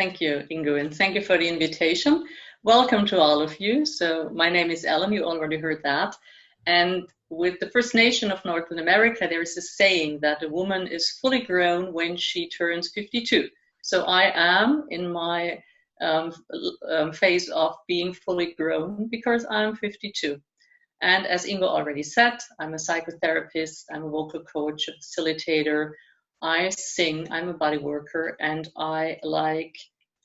Thank you, Ingo, and thank you for the invitation. Welcome to all of you. So my name is Ellen, you already heard that. And with the First Nation of North America, there is a saying that a woman is fully grown when she turns 52. So I am in my phase of being fully grown because I'm 52. And as Ingo already said, I'm a psychotherapist, I'm a vocal coach, a facilitator, I sing, I'm a body worker, and I like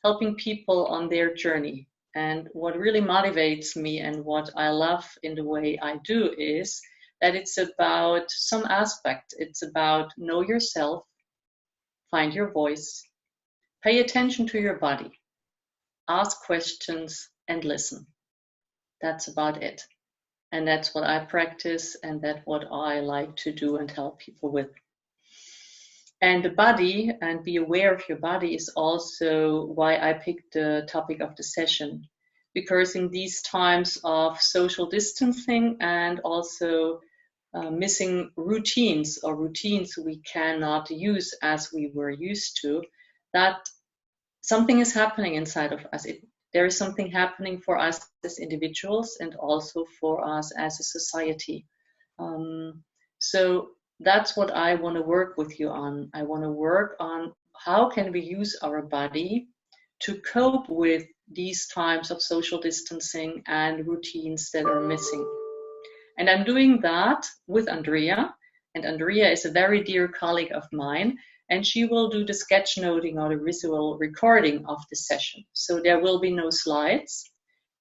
helping people on their journey. And what really motivates me and what I love in the way I do is that it's about some aspect. It's about know yourself, find your voice, pay attention to your body, ask questions, and listen. That's about it. And that's what I practice, and that's what I like to do and help people with. And the body, and be aware of your body, is also why I picked the topic of the session. Because in these times of social distancing and also missing routines or routines we cannot use as we were used to, that something is happening inside of us. There is something happening for us as individuals and also for us as a society. So that's what I want to work with you on. I want to work on how can we use our body to cope with these times of social distancing and routines that are missing. And I'm doing that with Andrea. And Andrea is a very dear colleague of mine. And she will do the sketchnoting or the visual recording of the session. So there will be no slides.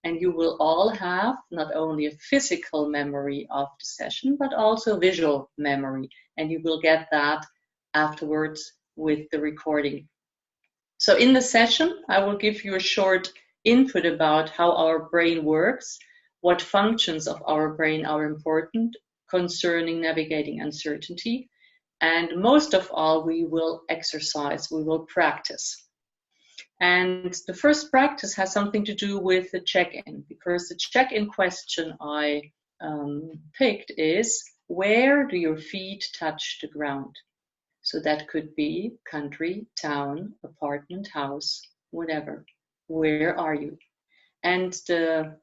And you will all have not only a physical memory of the session, but also visual memory. And you will get that afterwards with the recording. So in the session, I will give you a short input about how our brain works, what functions of our brain are important concerning navigating uncertainty. And most of all, we will exercise, we will practice. And the first practice has something to do with the check-in, because the check-in question I picked is, where do your feet touch the ground? So that could be country, town, apartment, house, whatever. Where are you? And the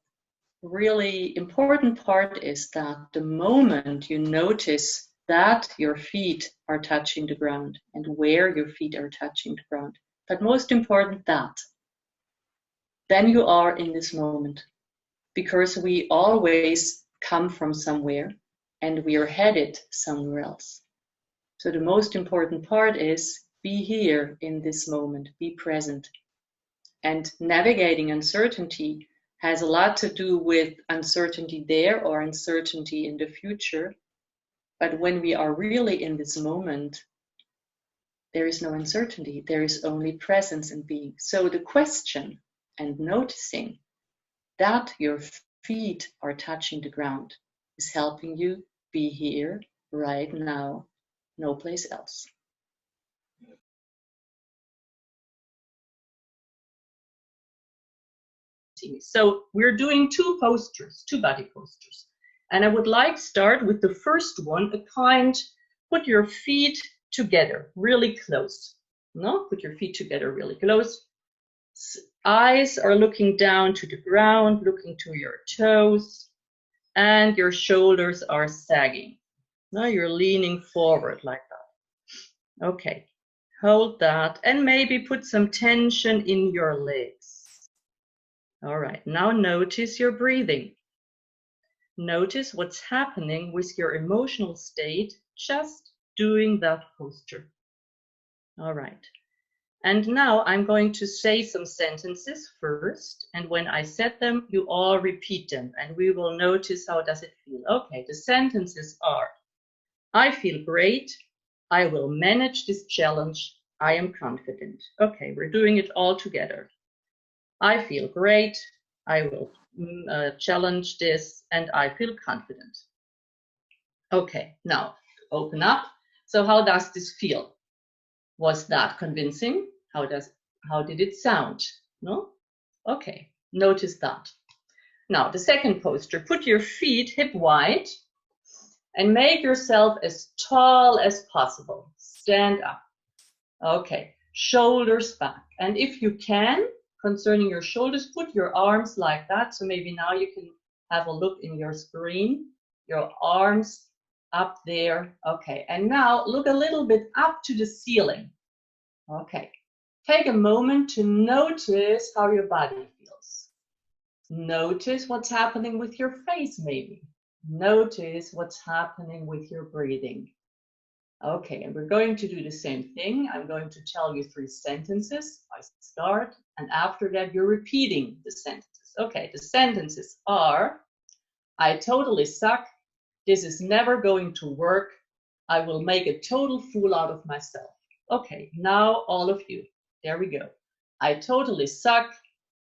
really important part is that the moment you notice that your feet are touching the ground and where your feet are touching the ground, but most important that, then you are in this moment, because we always come from somewhere and we are headed somewhere else. So the most important part is be here in this moment, be present. And navigating uncertainty has a lot to do with uncertainty there or uncertainty in the future. But when we are really in this moment, there is no uncertainty, there is only presence and being. So the question and noticing that your feet are touching the ground is helping you be here right now, no place else. So we're doing two postures, two body postures. And I would like to start with the first one, put your feet together, really close. No, put your feet together really close. Eyes are looking down to the ground, looking to your toes, and your shoulders are sagging. Now you're leaning forward like that. Okay, hold that and maybe put some tension in your legs. All right, now notice your breathing. Notice what's happening with your emotional state just doing that posture. All right. And now I'm going to say some sentences first, and when I said them, you all repeat them, and we will notice how does it feel. Okay, the sentences are, I feel great, I will manage this challenge, I am confident. Okay, we're doing it all together. I feel great, I will challenge this, and I feel confident. Okay, now open up. So how does this feel? Was that convincing? How did it sound? No? Okay, notice that. Now the second posture, put your feet hip wide and make yourself as tall as possible. Stand up. Okay, Shoulders back. And if you can, concerning your shoulders, put your arms like that. So maybe now you can have a look in your screen. Your arms up there. Okay. And now look a little bit up to the ceiling. Okay. Take a moment to notice how your body feels. Notice what's happening with your face, maybe. Notice what's happening with your breathing. Okay, and we're going to do the same thing. I'm going to tell you 3 sentences. I start, and after that, you're repeating the sentences. Okay, the sentences are, I totally suck. This is never going to work. I will make a total fool out of myself. Okay, now all of you. There we go. I totally suck.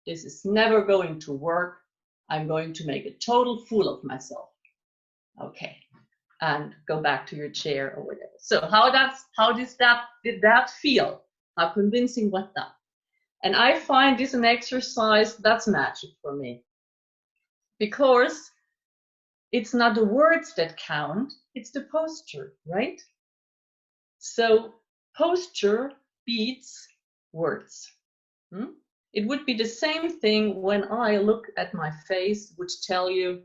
This is never going to work. I'm going to make a total fool of myself. Okay. And go back to your chair or whatever. So did that feel? How convincing was that? And I find this an exercise that's magic for me, because it's not the words that count, it's the posture, right? So posture beats words. It would be the same thing when I look at my face, would tell you,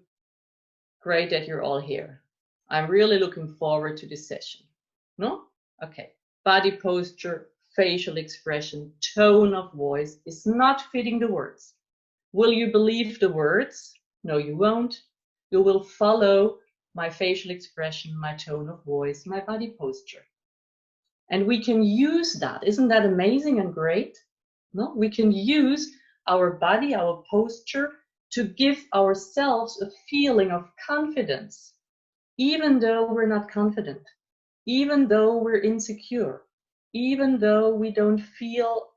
great that you're all here. I'm really looking forward to this session. No? Okay. Body posture, facial expression, tone of voice is not fitting the words. Will you believe the words? No, you won't. You will follow my facial expression, my tone of voice, my body posture. And we can use that. Isn't that amazing and great? No? We can use our body, our posture, to give ourselves a feeling of confidence. Even though we're not confident, even though we're insecure, even though we don't feel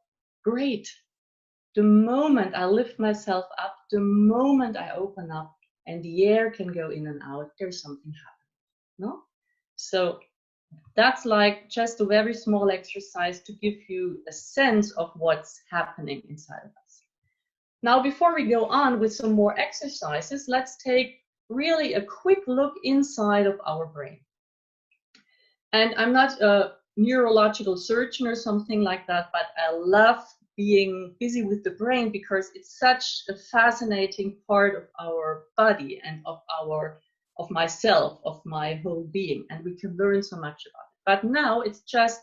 great, the moment I lift myself up, the moment I open up and the air can go in and out, there's something happening. No? So that's like just a very small exercise to give you a sense of what's happening inside of us. Now, before we go on with some more exercises, let's take really a quick look inside of our brain. And I'm not a neurological surgeon or something like that, but I love being busy with the brain because it's such a fascinating part of our body and of myself, of my whole being, and we can learn so much about it. But now it's just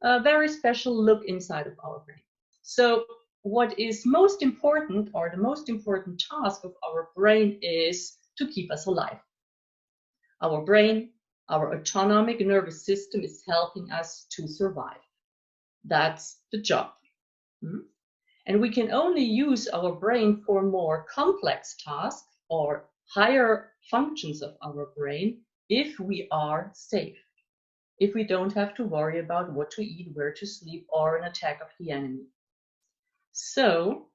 a very special look inside of our brain. So what is most important, or the most important task of our brain, is to keep us alive. Our brain, our autonomic nervous system, is helping us to survive. That's the job. And we can only use our brain for more complex tasks or higher functions of our brain if we are safe, if we don't have to worry about what to eat, where to sleep, or an attack of the enemy. So,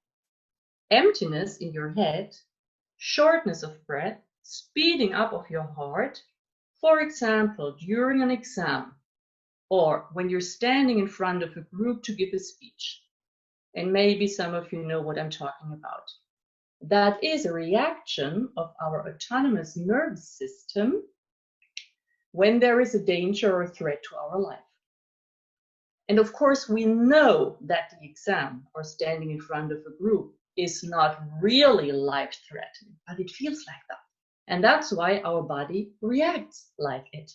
emptiness in your head, shortness of breath, speeding up of your heart, for example, during an exam, or when you're standing in front of a group to give a speech. And maybe some of you know what I'm talking about. That is a reaction of our autonomous nervous system when there is a danger or threat to our life. And of course, we know that the exam or standing in front of a group is not really life-threatening, but it feels like that. And that's why our body reacts like it.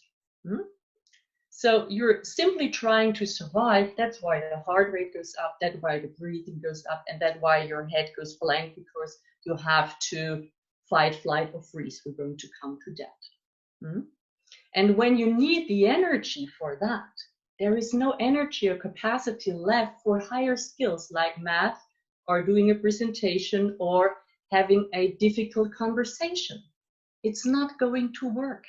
So you're simply trying to survive. That's why the heart rate goes up, that's why the breathing goes up, and that's why your head goes blank, because you have to fight, flight, or freeze. We're going to come to that. And when you need the energy for that, there is no energy or capacity left for higher skills like math or doing a presentation or having a difficult conversation. It's not going to work.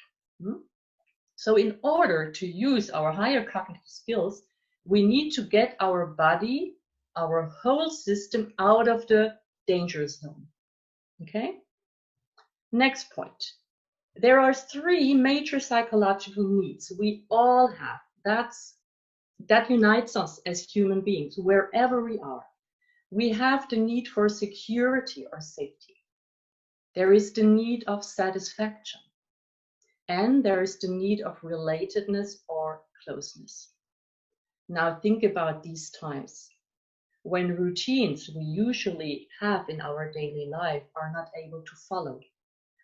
So in order to use our higher cognitive skills, we need to get our body, our whole system out of the danger zone. Okay? Next point. There are 3 major psychological needs we all have. That unites us as human beings, wherever we are. We have the need for security or safety. There is the need of satisfaction. And there is the need of relatedness or closeness. Now think about these times when routines we usually have in our daily life are not able to follow,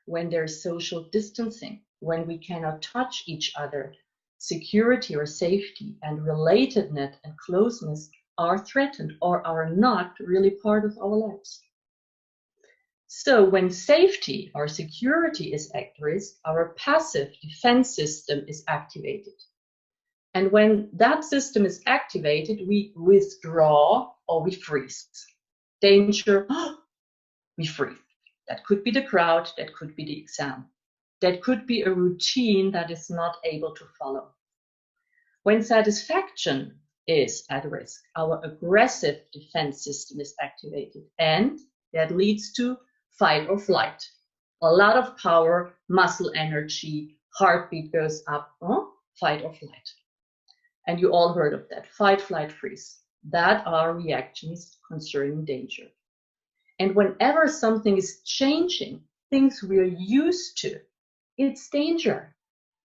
when there's social distancing, when we cannot touch each other, security or safety and relatedness and closeness are threatened or are not really part of our lives. So when safety or security is at risk, our passive defense system is activated. And when that system is activated, we withdraw or we freeze. Danger, we freeze. That could be the crowd, that could be the exam. That could be a routine that is not able to follow. When satisfaction is at risk, our aggressive defense system is activated, and that leads to fight or flight. A lot of power, muscle energy, heartbeat goes up, fight or flight. And you all heard of that, fight, flight, freeze. That are reactions concerning danger. And whenever something is changing, things we're used to, it's danger.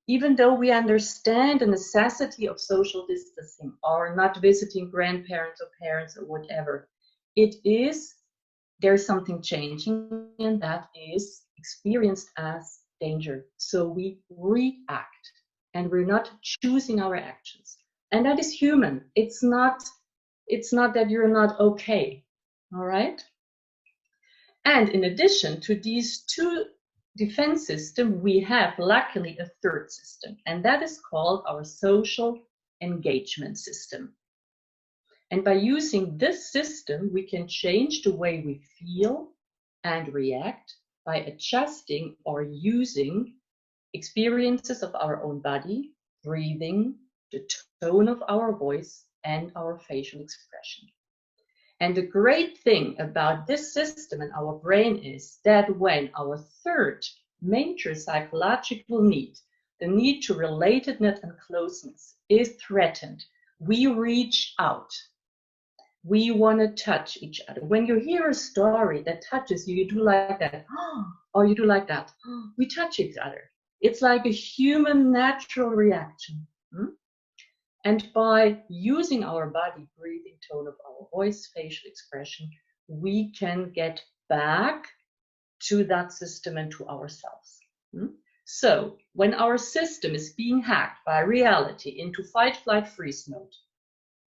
Even though we understand the necessity of social distancing or not visiting grandparents or parents or whatever, there's something changing, and that is experienced as danger. So we react, and we're not choosing our actions. And that is human. It's not that you're not okay, all right? And in addition to these two defense systems, we have luckily a third system, and that is called our social engagement system. And by using this system, we can change the way we feel and react by adjusting or using experiences of our own body, breathing, the tone of our voice, and our facial expression. And the great thing about this system in our brain is that when our third major psychological need, the need to relatedness and closeness, is threatened, we reach out. We want to touch each other. When you hear a story that touches you, you do like that, or you do like that. We touch each other. It's like a human natural reaction. And by using our body, breathing, tone of our voice, facial expression, we can get back to that system and to ourselves. So when our system is being hacked by reality into fight, flight, freeze mode,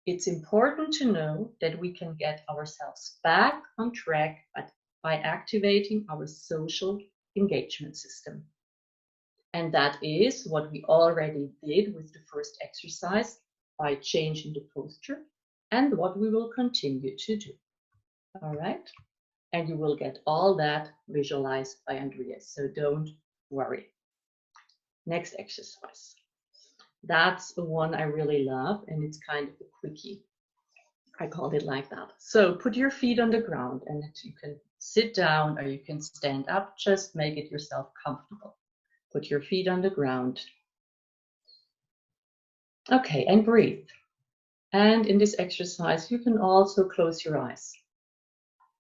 it's important to know that we can get ourselves back on track by activating our social engagement system. And that is what we already did with the first exercise by changing the posture, and what we will continue to do. All right? And you will get all that visualized by Andreas, so don't worry. Next exercise. That's the one I really love, and it's kind of a quickie. I called it like that. So put your feet on the ground, and you can sit down or you can stand up. Just make it yourself comfortable. Put your feet on the ground. Okay, and breathe. And in this exercise, you can also close your eyes.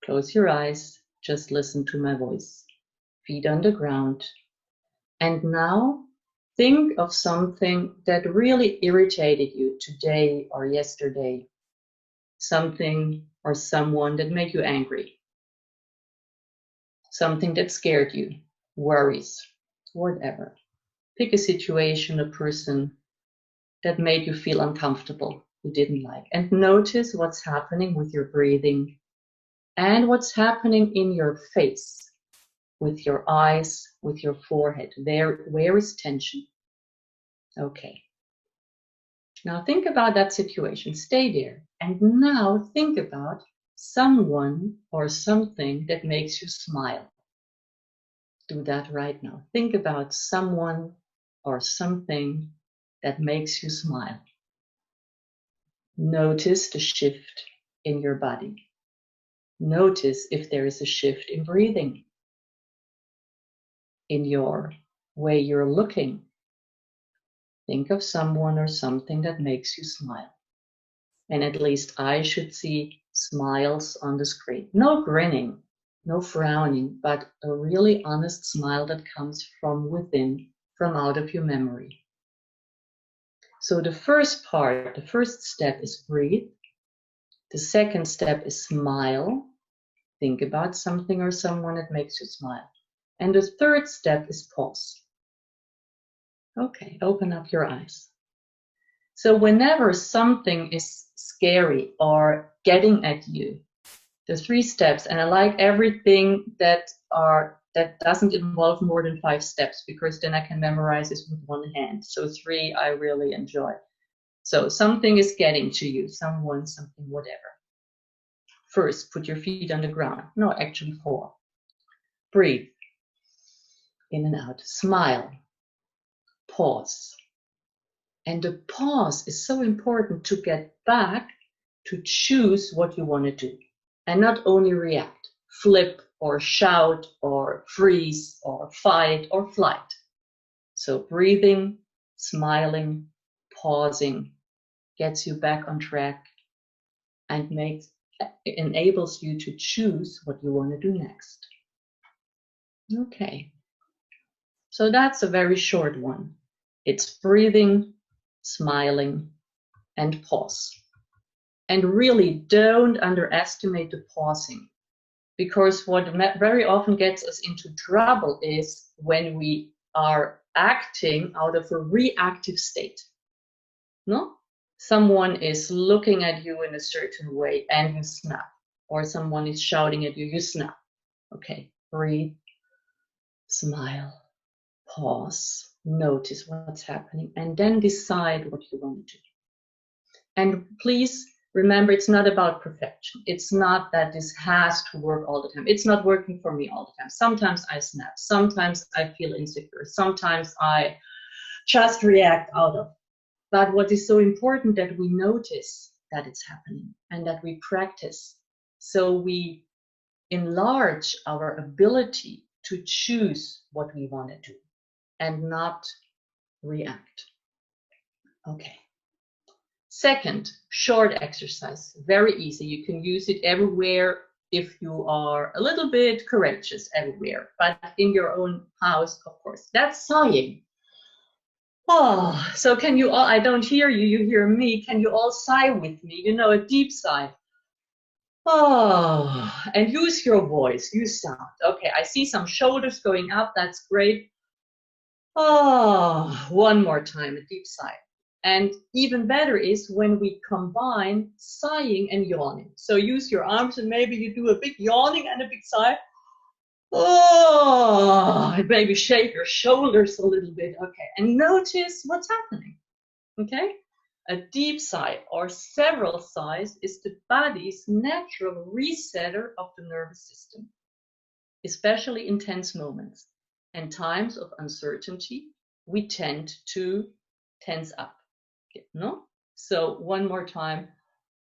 Close your eyes, just listen to my voice. Feet on the ground. And now think of something that really irritated you today or yesterday. Something or someone that made you angry. Something that scared you, worries, whatever. Pick a situation, a person that made you feel uncomfortable, you didn't like. And notice what's happening with your breathing and what's happening in your face, with your eyes, with your forehead. Where is tension? Okay. Now think about that situation. Stay there. And now think about someone or something that makes you smile. Do that right now. Think about someone or something that makes you smile. Notice the shift in your body. Notice if there is a shift in breathing, in your way you're looking. Think of someone or something that makes you smile. And at least I should see smiles on the screen. No grinning, no frowning, but a really honest smile that comes from within, from out of your memory. So the first part, the first step is breathe. The second step is smile. Think about something or someone that makes you smile. And the third step is pause. Okay, open up your eyes. So whenever something is scary or getting at you, the 3 steps, and I like everything that doesn't involve more than 5 steps, because then I can memorize this with one hand. So 3 I really enjoy. So something is getting to you, someone, something, whatever. First, put your feet on the ground. No, actually 4. Breathe. In and out. Smile. Pause. And the pause is so important to get back to choose what you want to do and not only react, flip or shout or freeze or fight or flight. So breathing, smiling, pausing gets you back on track and enables you to choose what you want to do next. Okay. So that's a very short one. It's breathing, smiling, and pause. And really don't underestimate the pausing, because what very often gets us into trouble is when we are acting out of a reactive state. No? Someone is looking at you in a certain way and you snap, or someone is shouting at you, you snap. Okay, breathe, smile, pause, notice what's happening, and then decide what you want to do. And please remember, it's not about perfection. It's not that this has to work all the time. It's not working for me all the time. Sometimes I snap. Sometimes I feel insecure. Sometimes I just react out of. But what is so important that we notice that it's happening and that we practice. So we enlarge our ability to choose what we want to do and not react. Okay. Second, short exercise, very easy. You can use it everywhere if you are a little bit courageous everywhere, but in your own house, of course. That's sighing. Oh, so can you all, I don't hear you, you hear me. Can you all sigh with me? You know, a deep sigh. Oh, and use your voice, use sound. Okay, I see some shoulders going up, that's great. Oh, one more time, a deep sigh. And even better is when we combine sighing and yawning. So use your arms and maybe you do a big yawning and a big sigh. Oh, and maybe shake your shoulders a little bit. Okay, and notice what's happening. Okay, a deep sigh or several sighs is the body's natural resetter of the nervous system, especially in tense moments and times of uncertainty. We tend to tense up. No? So one more time.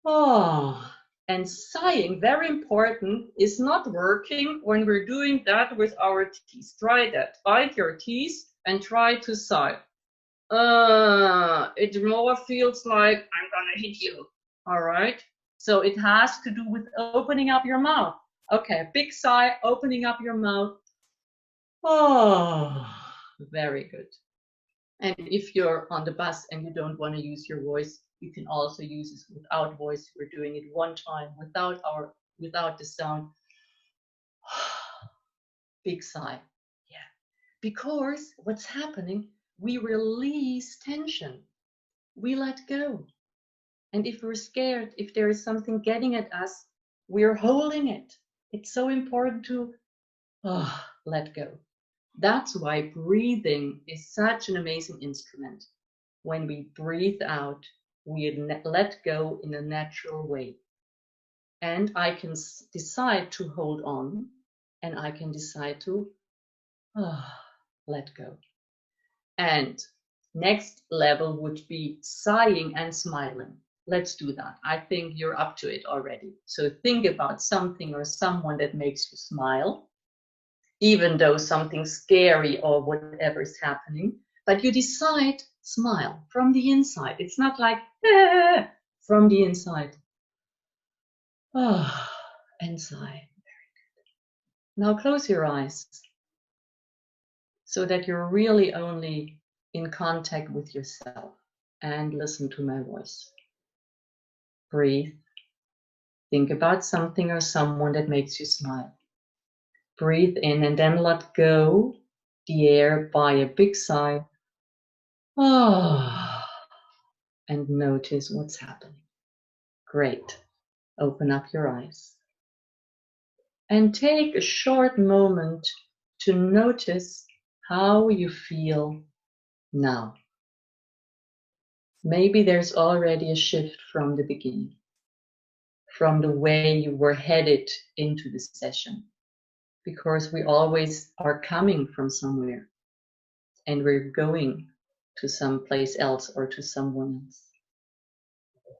Oh, and sighing, very important, is not working when we're doing that with our teeth. Try that. Bite your teeth and try to sigh. It more feels like I'm gonna hit you. All right. So it has to do with opening up your mouth. Okay, big sigh, opening up your mouth. Oh, very good. And if you're on the bus and you don't want to use your voice, you can also use it without voice. We're doing it one time without the sound. Big sigh. Yeah. Because what's happening, we release tension. We let go. And if we're scared, if there is something getting at us, we're holding it. It's so important to let go. That's why breathing is such an amazing instrument. When we breathe out, we let go in a natural way. And I can decide to hold on, and I can decide to let go. And next level would be sighing and smiling. Let's do that. I think you're up to it already. So think about something or someone that makes you smile, even though something scary or whatever is happening, but you decide smile from the inside. It's not like from the inside. And sigh. Very good. Now close your eyes so that you're really only in contact with yourself. and listen to my voice. Breathe. Think about something or someone that makes you smile. Breathe in and then let go the air by a big sigh. And notice what's happening. Great. Open up your eyes. And take a short moment to notice how you feel now. Maybe there's already a shift from the beginning, from the way you were headed into the session, because we always are coming from somewhere and we're going to someplace else or to someone else.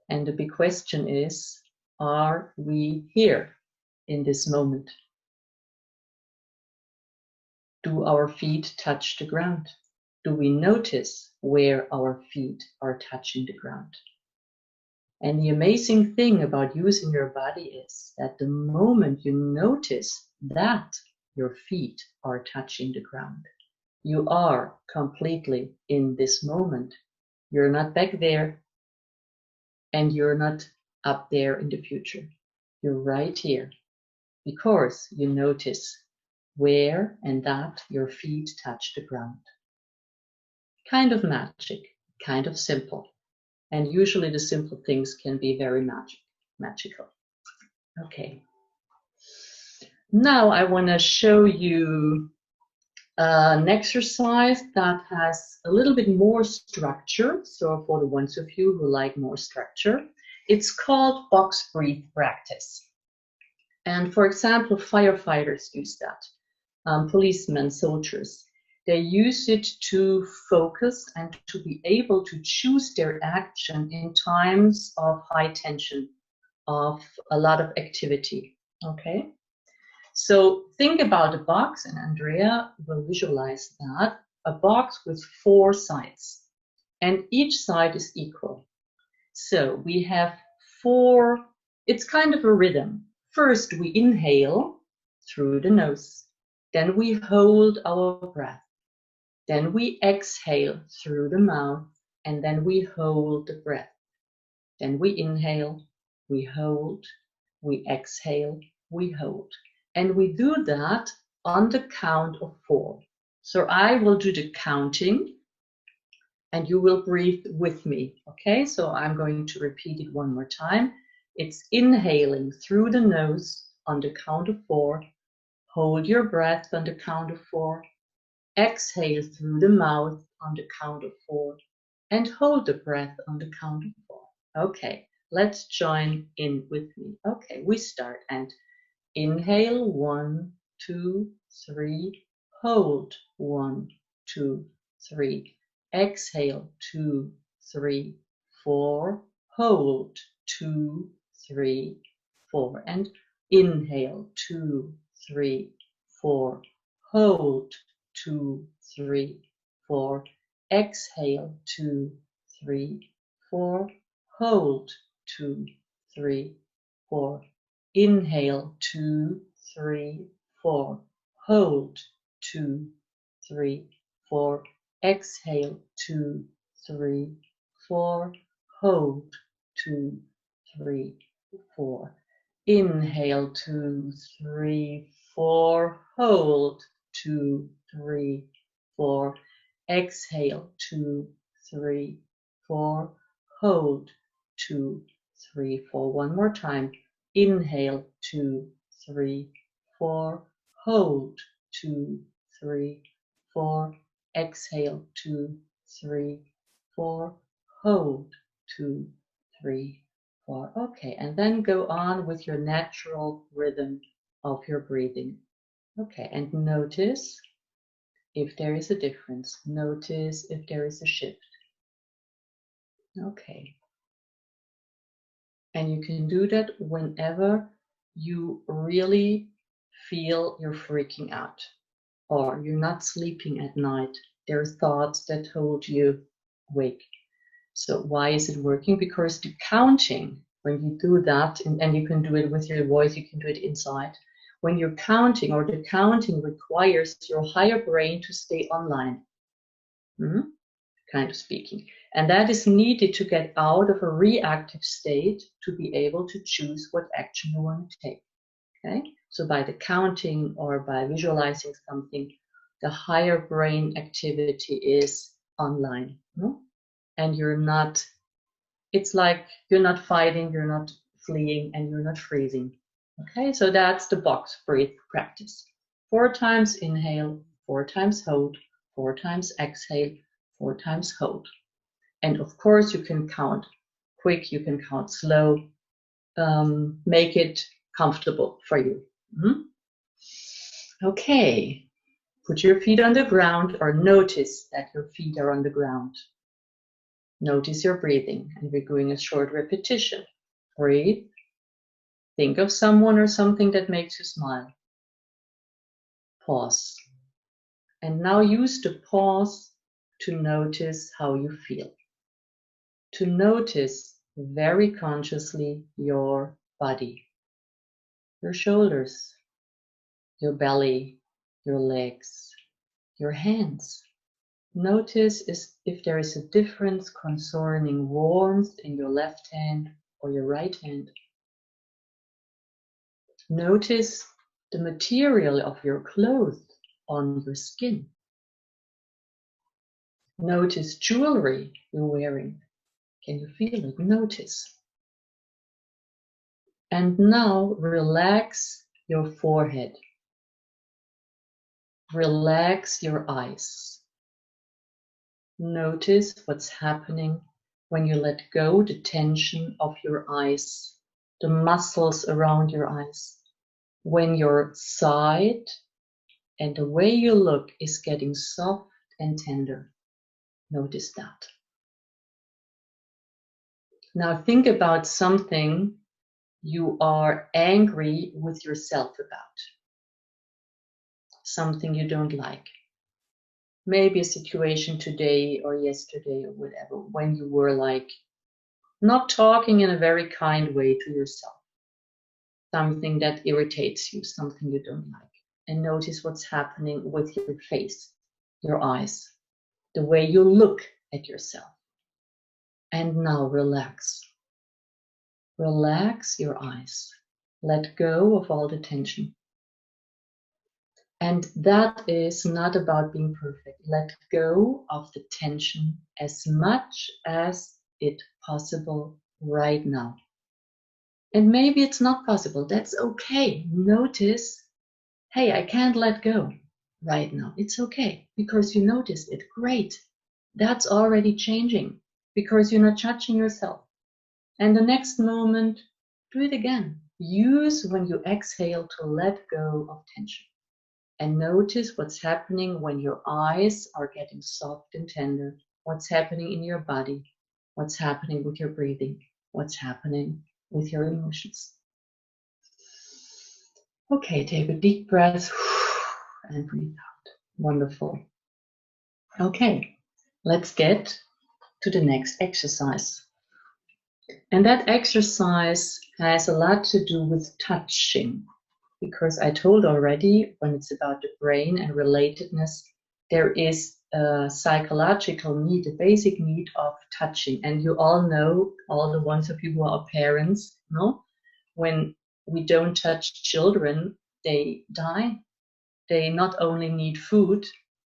And the big question is, are we here in this moment? Do our feet touch the ground? Do we notice where our feet are touching the ground? And the amazing thing about using your body is that the moment you notice that your feet are touching the ground, you are completely in this moment. You're not back there and you're not up there in the future. You're right here because you notice where and that your feet touch the ground. Kind of magic, kind of simple. And usually the simple things can be very magical. Okay. Now I want to show you an exercise that has a little bit more structure. So for the ones of you who like more structure, it's called box breathe practice. And for example, firefighters use that. Policemen, soldiers, they use it to focus and to be able to choose their action in times of high tension, of a lot of activity. Okay, so think about a box, and Andrea will visualize that, a box with 4 sides, and each side is equal. So we have 4, it's kind of a rhythm. First we inhale through the nose, then we hold our breath, then we exhale through the mouth, and then we hold the breath. Then we inhale, we hold, we exhale, we hold. And we do that on the count of 4. So I will do the counting and you will breathe with me. Okay, so I'm going to repeat it one more time. It's inhaling through the nose on the count of 4. Hold your breath on the count of 4. Exhale through the mouth on the count of 4. And hold the breath on the count of 4. Okay, let's join in with me. Okay, we start and inhale 1, 2, 3. Hold 1, 2, 3. Exhale 2, 3, 4. Hold 2, 3, 4. And inhale 2, 3, 4. Hold 2, 3, 4. Exhale 2, 3, 4. Hold 2, 3, 4. Inhale 2, 3, 4. Hold 2, 3, 4. Exhale 2, 3, 4. Hold 2, 3, 4. Inhale 2, 3, 4. Hold 2, 3, 4. Exhale 2, 3, 4. Hold 2, 3, 4. One more time. Inhale 2, 3, 4. Hold 2, 3, 4. Exhale 2, 3, 4. Hold 2, 3, 4. Okay, and then go on with your natural rhythm of your breathing. Okay, and notice if there is a difference. Notice if there is a shift. Okay. And you can do that whenever you really feel you're freaking out or you're not sleeping at night. There are thoughts that hold you awake. So why is it working? Because the counting, when you do that, and you can do it with your voice, you can do it inside. When you're counting, or the counting requires your higher brain to stay online, kind of speaking. And that is needed to get out of a reactive state to be able to choose what action you want to take. Okay? So by the counting or by visualizing something, the higher brain activity is online. No? And you're not, it's like you're not fighting, you're not fleeing, and you're not freezing. Okay, so that's the box breathe practice. 4 times inhale, 4 times hold, 4 times exhale, 4 times hold. And of course, you can count quick, you can count slow, make it comfortable for you. Okay, put your feet on the ground or notice that your feet are on the ground. Notice your breathing, and we're doing a short repetition. Breathe. Think of someone or something that makes you smile. Pause. And now use the pause to notice how you feel. To notice very consciously your body, your shoulders, your belly, your legs, your hands. Notice if there is a difference concerning warmth in your left hand or your right hand. Notice the material of your clothes on your skin. Notice jewelry you're wearing. Can you feel it? Notice. And now relax your forehead. Relax your eyes. Notice what's happening when you let go the tension of your eyes, the muscles around your eyes. When your side and the way you look is getting soft and tender. Notice that. Now think about something you are angry with yourself about. Something you don't like. Maybe a situation today or yesterday or whatever, when you were like not talking in a very kind way to yourself. Something that irritates you, something you don't like. And notice what's happening with your face, your eyes, the way you look at yourself. And now relax. Relax your eyes. Let go of all the tension. And that is not about being perfect. Let go of the tension as much as it's possible right now. And maybe it's not possible. That's okay. Notice, hey, I can't let go right now. It's okay because you noticed it. Great. That's already changing because you're not judging yourself. And the next moment, do it again. Use when you exhale to let go of tension. And notice what's happening when your eyes are getting soft and tender. What's happening in your body. What's happening with your breathing. What's happening with your emotions. Okay, take a deep breath and breathe out. Wonderful. Okay, let's get to the next exercise. And that exercise has a lot to do with touching. Because I told already, when it's about the brain and relatedness, there is a psychological need, a basic need of touching. And you all know, all the ones of you who are parents, no? When we don't touch children, they die. They not only need food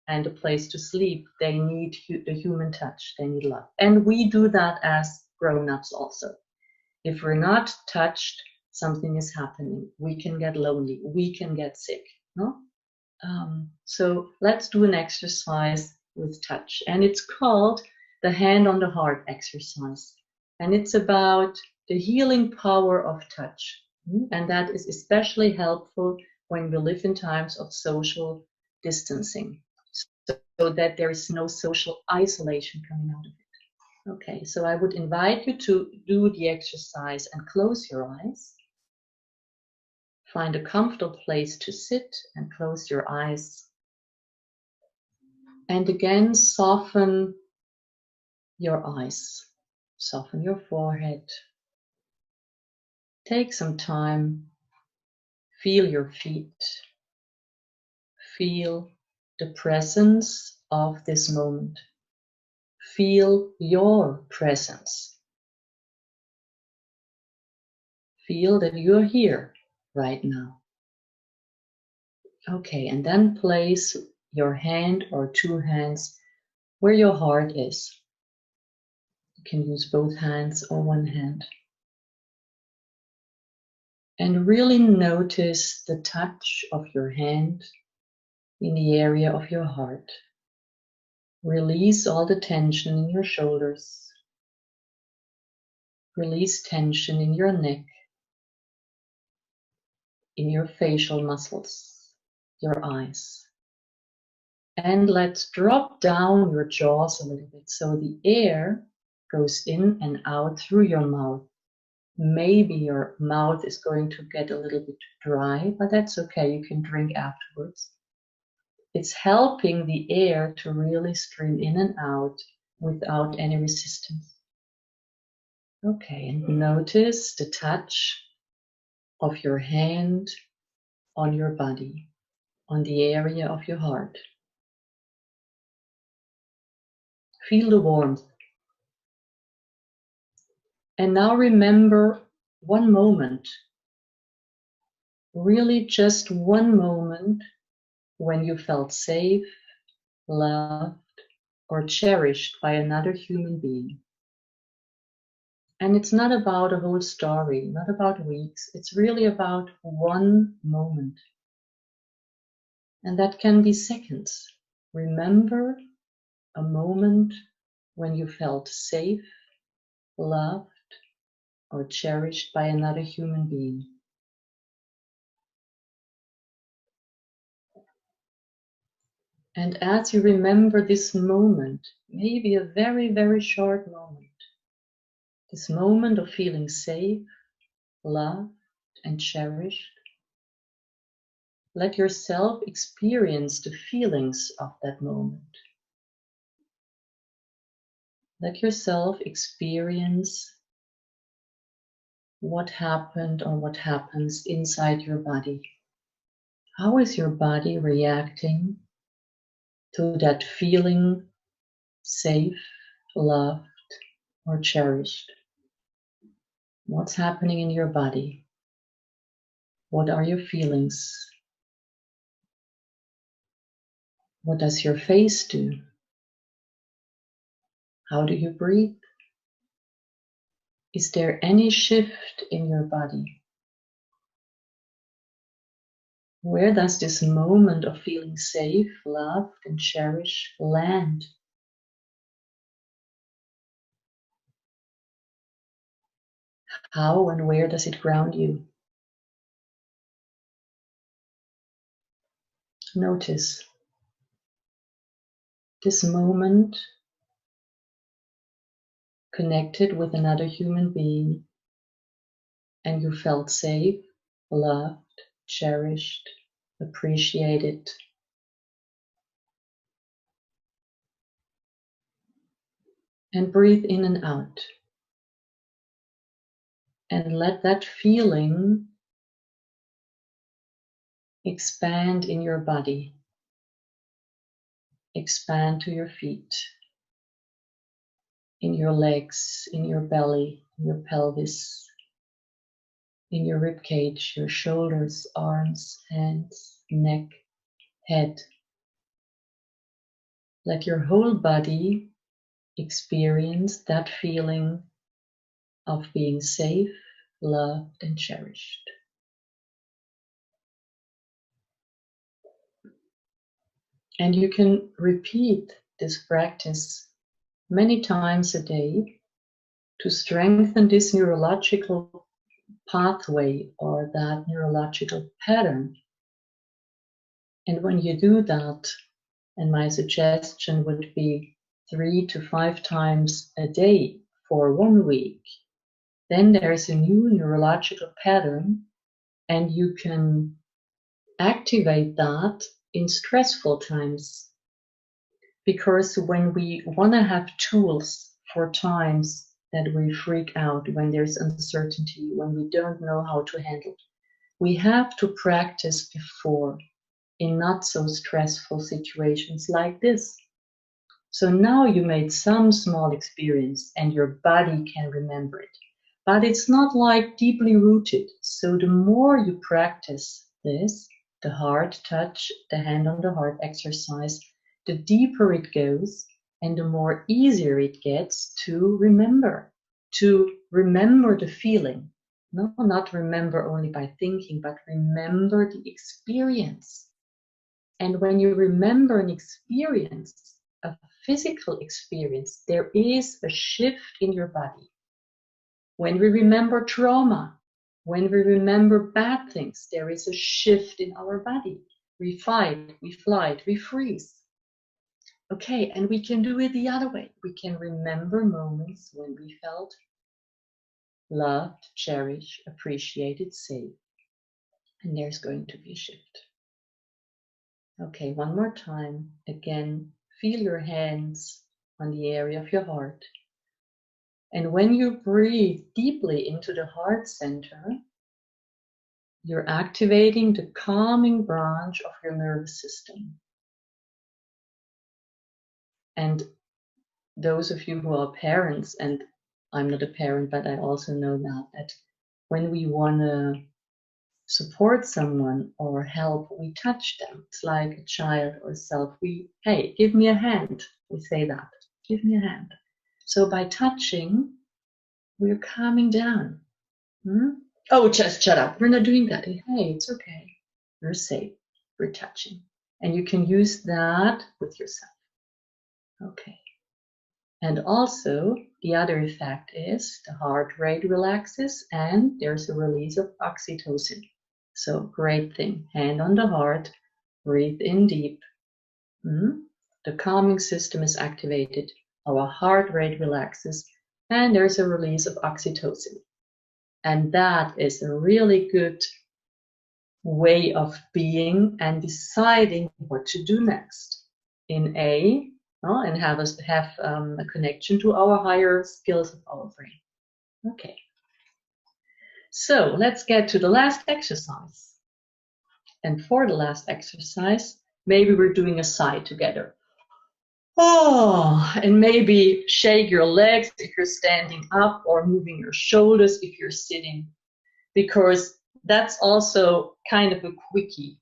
and a place to sleep, they need the human touch, they need love. And we do that as grown-ups also. If we're not touched, something is happening. We can get lonely. We can get sick. No? So let's do an exercise with touch. And it's called the hand on the heart exercise. And it's about the healing power of touch. And that is especially helpful when we live in times of social distancing, so that there is no social isolation coming out of it. Okay, so I would invite you to do the exercise and close your eyes. Find a comfortable place to sit and close your eyes. And again, soften your eyes. Soften your forehead. Take some time. Feel your feet. Feel the presence of this moment. feel your presence. Feel that you're here right now. Okay, and then place your hand or two hands where your heart is. You can use both hands or one hand. And really notice the touch of your hand in the area of your heart. Release all the tension in your shoulders. Release tension in your neck, in your facial muscles, your eyes. And let's drop down your jaws a little bit so the air goes in and out through your mouth. Maybe your mouth is going to get a little bit dry, but that's okay. You can drink afterwards. It's helping the air to really stream in and out without any resistance. Okay, and notice the touch of your hand on your body, on the area of your heart. Feel the warmth. And now remember one moment, really just one moment when you felt safe, loved, or cherished by another human being. And it's not about a whole story, not about weeks. It's really about one moment. And that can be seconds. Remember a moment when you felt safe, loved, or cherished by another human being. And as you remember this moment, maybe a very, very short moment, this moment of feeling safe, loved, and cherished, let yourself experience the feelings of that moment. Let yourself experience what happened or what happens inside your body. How is your body reacting to that feeling safe, loved, or cherished? What's happening in your body? What are your feelings? What does your face do? How do you breathe? Is there any shift in your body? Where does this moment of feeling safe, loved, and cherished land? How and where does it ground you? Notice this moment connected with another human being, and you felt safe, loved, cherished, appreciated. And breathe in and out. And let that feeling expand in your body. Expand to your feet, in your legs, in your belly, in your pelvis, in your rib cage, your shoulders, arms, hands, neck, head. Let your whole body experience that feeling of being safe, loved, and cherished. And you can repeat this practice many times a day to strengthen this neurological pathway or that neurological pattern. And when you do that, and my suggestion would be 3 to 5 times a day for 1 week, then there's a new neurological pattern, and you can activate that in stressful times. Because when we want to have tools for times that we freak out, when there's uncertainty, when we don't know how to handle it, we have to practice before in not so stressful situations like this. So now you made some small experience and your body can remember it. But it's not like deeply rooted. So the more you practice this, the heart touch, the hand on the heart exercise, the deeper it goes and the more easier it gets to remember the feeling. No, not remember only by thinking, but remember the experience. And when you remember an experience, a physical experience, there is a shift in your body. When we remember trauma, when we remember bad things, there is a shift in our body. We fight, we flight, we freeze. Okay, and we can do it the other way. We can remember moments when we felt loved, cherished, appreciated, safe. And there's going to be a shift. Okay, one more time. Again, feel your hands on the area of your heart. And when you breathe deeply into the heart center, you're activating the calming branch of your nervous system. And those of you who are parents, and I'm not a parent, but I also know that when we want to support someone or help, we touch them. It's like a child or self. Hey, give me a hand. We say that. Give me a hand. So by touching, we're calming down. Oh, just shut up. We're not doing that. Hey, it's okay. We're safe. We're touching. And you can use that with yourself. Okay. And also, the other effect is the heart rate relaxes and there's a release of oxytocin. So, great thing. Hand on the heart, breathe in deep. The calming system is activated. Our heart rate relaxes and there's a release of oxytocin. And that is a really good way of being and deciding what to do next and have a connection to our higher skills of our brain. Okay, so let's get to the last exercise. And for the last exercise, maybe we're doing a sigh together. And maybe shake your legs if you're standing up or moving your shoulders if you're sitting, because that's also kind of a quickie.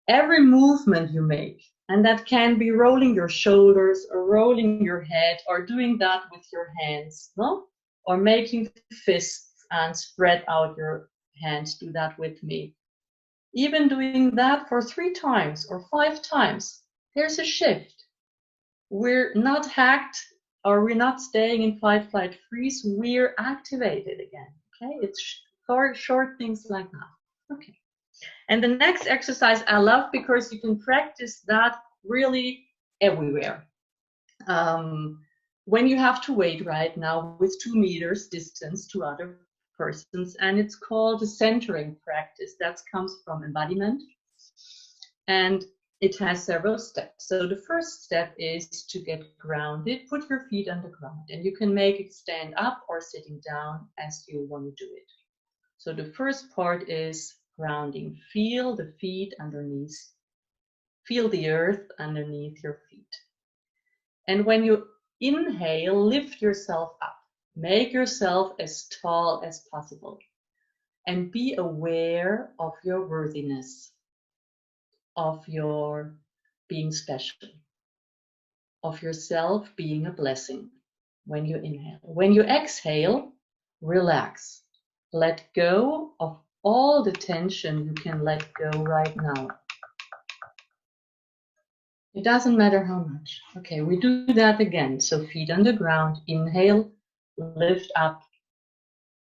Every movement you make, and that can be rolling your shoulders or rolling your head or doing that with your hands, no? Or making fists and spread out your hands, do that with me. Even doing that for 3 times or 5 times, there's a shift. We're not hacked or we're not staying in fight, flight, freeze. We're activated again, okay? It's short things like that, okay? And the next exercise I love because you can practice that really everywhere. When you have to wait right now with 2 meters distance to other persons, and it's called a centering practice. That comes from embodiment. And it has several steps. So the first step is to get grounded. Put your feet on the ground, and you can make it stand up or sitting down as you want to do it. So the first part is grounding. Feel the feet underneath. Feel the earth underneath your feet. And when you inhale, lift yourself up. Make yourself as tall as possible. And be aware of your worthiness, of your being special, of yourself being a blessing when you inhale. When you exhale, relax. Let go of all the tension you can let go right now. It doesn't matter how much. Okay, we do that again. So feet on the ground, inhale, lift up.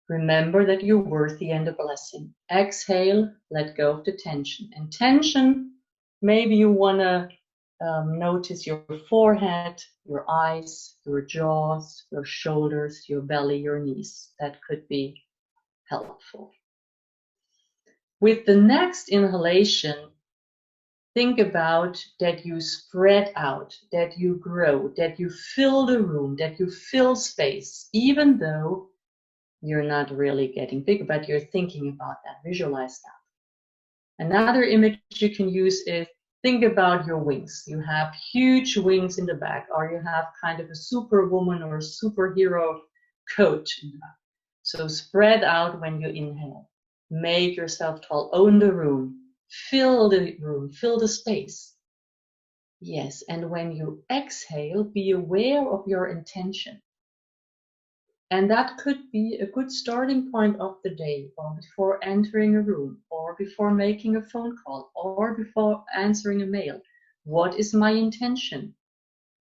Remember that you're worthy and a blessing. Exhale, let go of the tension. And tension, maybe you want to notice your forehead, your eyes, your jaws, your shoulders, your belly, your knees. That could be helpful. With the next inhalation, think about that you spread out, that you grow, that you fill the room, that you fill space, even though you're not really getting bigger, but you're thinking about that. Visualize that. Another image you can use is think about your wings. You have huge wings in the back, or you have kind of a superwoman or a superhero coat in the back. So spread out when you inhale. Make yourself tall. Own the room. Fill the room. Fill the space. Yes, and when you exhale, be aware of your intention. And that could be a good starting point of the day, or before entering a room, or before making a phone call, or before answering a mail. What is my intention?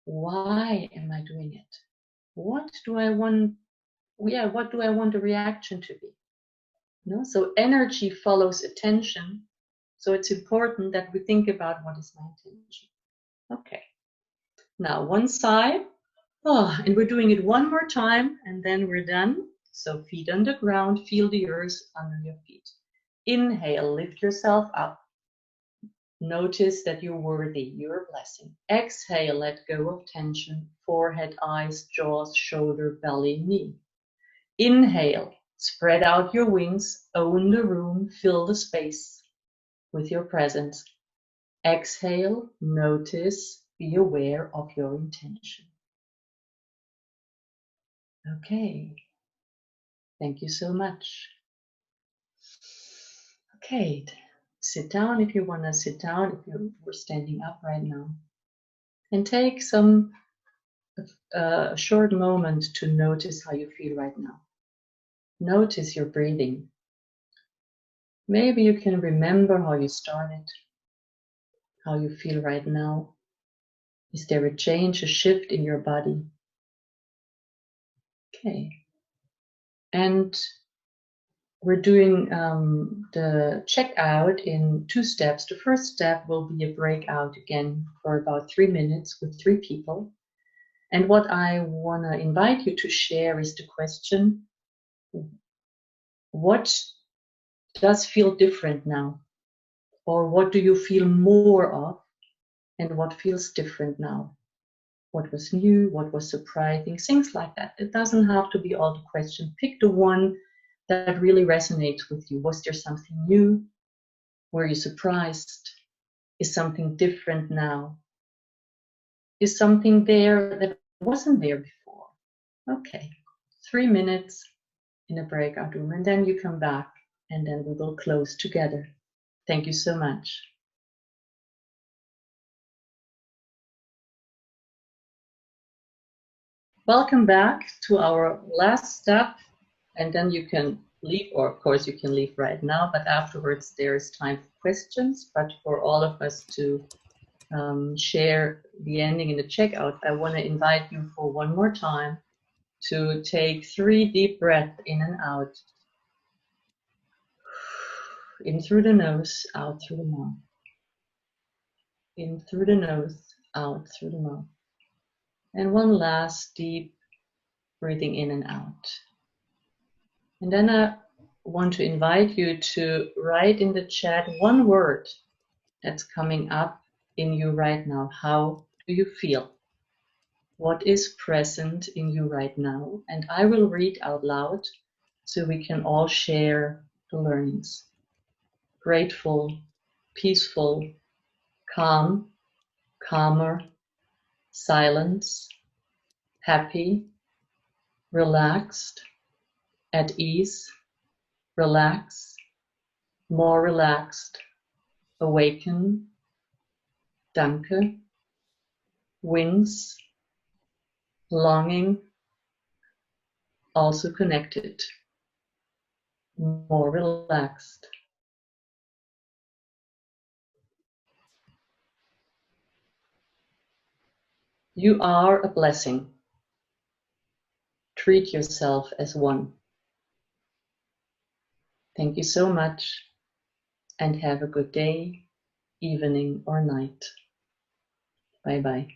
Why am I doing it? What do I want? What do I want the reaction to be? No? So energy follows attention. So it's important that we think about what is my intention. Okay. Now one side. Oh, and we're doing it one more time, and then we're done. So feet on the ground, feel the earth under your feet. Inhale, lift yourself up. Notice that you're worthy, you're a blessing. Exhale, let go of tension, forehead, eyes, jaws, shoulder, belly, knee. Inhale, spread out your wings, own the room, fill the space with your presence. Exhale, notice, be aware of your intention. Okay, thank you so much. Okay, sit down if you want to sit down, if you're standing up right now. And take a short moment to notice how you feel right now. Notice your breathing. Maybe you can remember how you started, how you feel right now. Is there a change, a shift in your body? Okay. And we're doing the checkout in 2 steps. The first step will be a breakout again for about 3 minutes with 3 people. And what I want to invite you to share is the question, what does feel different now? Or what do you feel more of? And what feels different now? What was new? What was surprising? Things like that. It doesn't have to be all the question. Pick the one that really resonates with you. Was there something new? Were you surprised? Is something different now? Is something there that wasn't there before? Okay, 3 minutes in a breakout room, and then you come back, and then we will close together. Thank you so much. Welcome back to our last step, and then you can leave, or of course you can leave right now, but afterwards there is time for questions. But for all of us to share the ending in the checkout, I want to invite you for one more time to take 3 deep breaths in and out. In through the nose, out through the mouth. In through the nose, out through the mouth. And one last deep breathing in and out. And then I want to invite you to write in the chat one word that's coming up in you right now. How do you feel? What is present in you right now? And I will read out loud so we can all share the learnings. Grateful, peaceful, calm, calmer, silence, happy, relaxed, at ease, relax, more relaxed, awaken, danke, wings, longing, also connected, more relaxed. You are a blessing. Treat yourself as one. Thank you so much, and have a good day, evening, or night. Bye-bye.